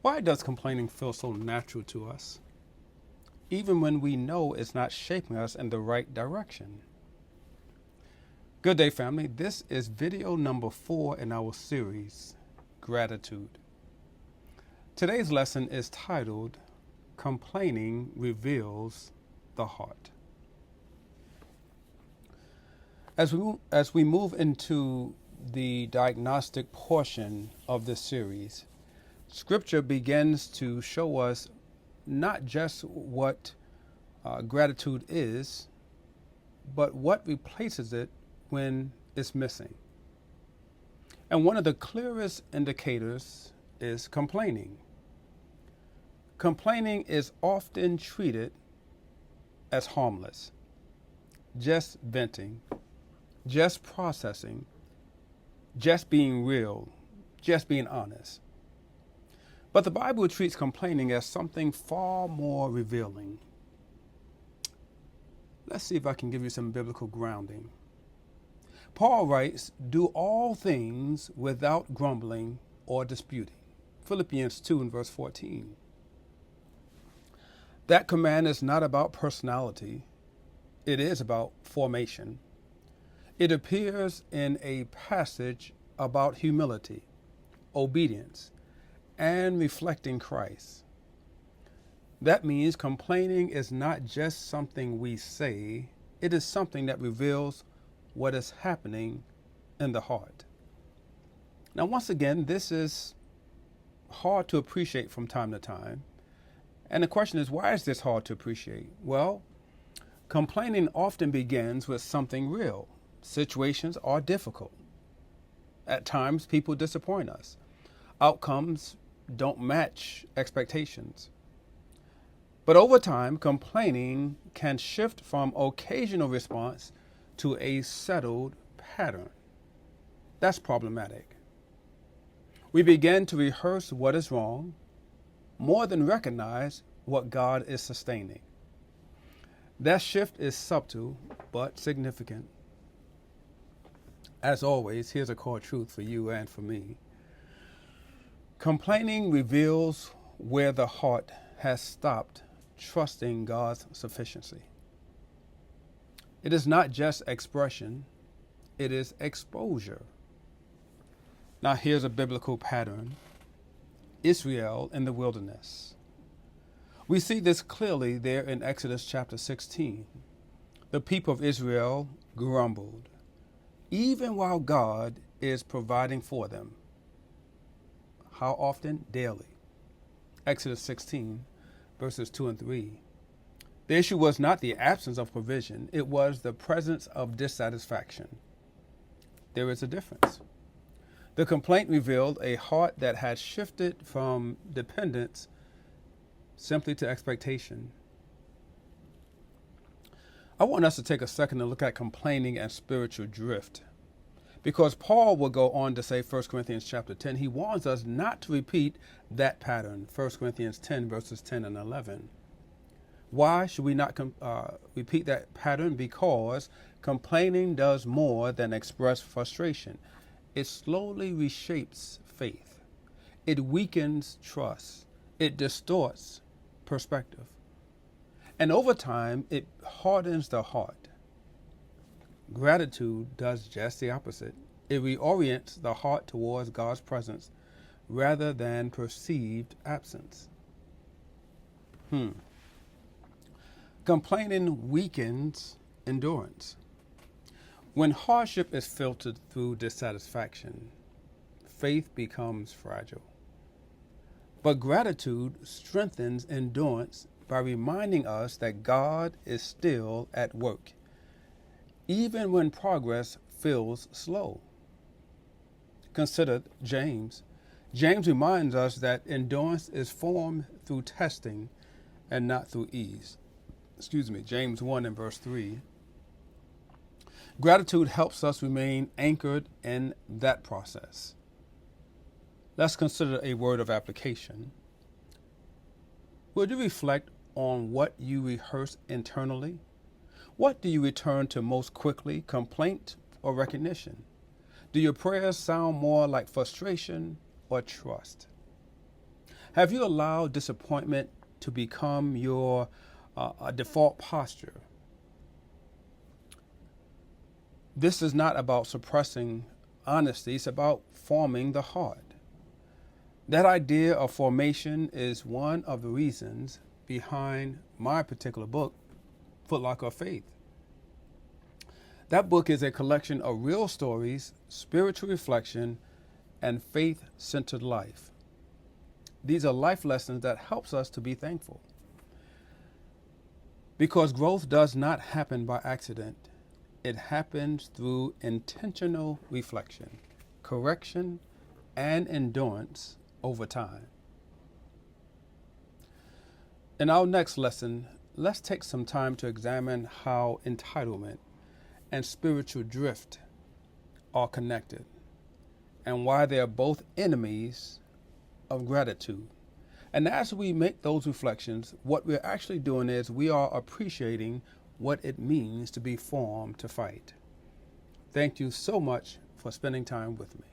Why does complaining feel so natural to us, even when we know it's not shaping us in the right direction? Good day, family. This is video number 4 in our series, Gratitude. Today's lesson is titled, Complaining Reveals the Heart. As we move into the diagnostic portion of this series, Scripture begins to show us not just what gratitude is, but what replaces it when it's missing. And one of the clearest indicators is complaining. Complaining is often treated as harmless, just venting, just processing, just being real, just being honest. But the Bible treats complaining as something far more revealing. Let's see if I can give you some biblical grounding. Paul writes, "Do all things without grumbling or disputing." Philippians 2 and verse 14. That command is not about personality. It is about formation. It appears in a passage about humility, obedience, and reflecting Christ. That means complaining is not just something we say, it is something that reveals what is happening in the heart. Now, once again, this is hard to appreciate from time to time. And the question is, why is this hard to appreciate? Well, complaining often begins with something real. Situations are difficult. At times, people disappoint us. Outcomes don't match expectations. But over time, complaining can shift from occasional response to a settled pattern. That's problematic. We begin to rehearse what is wrong more than recognize what God is sustaining. That shift is subtle but significant. As always, here's a core truth for you and for me. Complaining reveals where the heart has stopped trusting God's sufficiency. It is not just expression, it is exposure. Now here's a biblical pattern. Israel in the wilderness. We see this clearly there in Exodus chapter 16. The people of Israel grumbled, even while God is providing for them. How often? Daily. Exodus 16, verses 2 and 3. The issue was not the absence of provision, it was the presence of dissatisfaction. There is a difference. The complaint revealed a heart that had shifted from dependence simply to expectation. I want us to take a second to look at complaining and spiritual drift. Because Paul will go on to say, 1 Corinthians chapter 10, he warns us not to repeat that pattern, 1 Corinthians 10, verses 10 and 11. Why should we not repeat that pattern? Because complaining does more than express frustration. It slowly reshapes faith. It weakens trust. It distorts perspective. And over time, it hardens the heart. Gratitude does just the opposite. It reorients the heart towards God's presence rather than perceived absence. Complaining weakens endurance. When hardship is filtered through dissatisfaction, faith becomes fragile. But gratitude strengthens endurance by reminding us that God is still at work, even when progress feels slow. Consider James. James reminds us that endurance is formed through testing and not through ease. James 1 and verse 3. Gratitude helps us remain anchored in that process. Let's consider a word of application. Would you reflect on what you rehearse internally? What do you return to most quickly, complaint or recognition? Do your prayers sound more like frustration or trust? Have you allowed disappointment to become your default posture? This is not about suppressing honesty, it's about forming the heart. That idea of formation is one of the reasons behind my particular book, Footlocker of Faith. That book is a collection of real stories, spiritual reflection, and faith-centered life. These are life lessons that helps us to be thankful. Because growth does not happen by accident. It happens through intentional reflection, correction, and endurance over time. In our next lesson, let's take some time to examine how entitlement and spiritual drift are connected and why they are both enemies of gratitude. And as we make those reflections, what we're actually doing is we are appreciating what it means to be formed to fight. Thank you so much for spending time with me.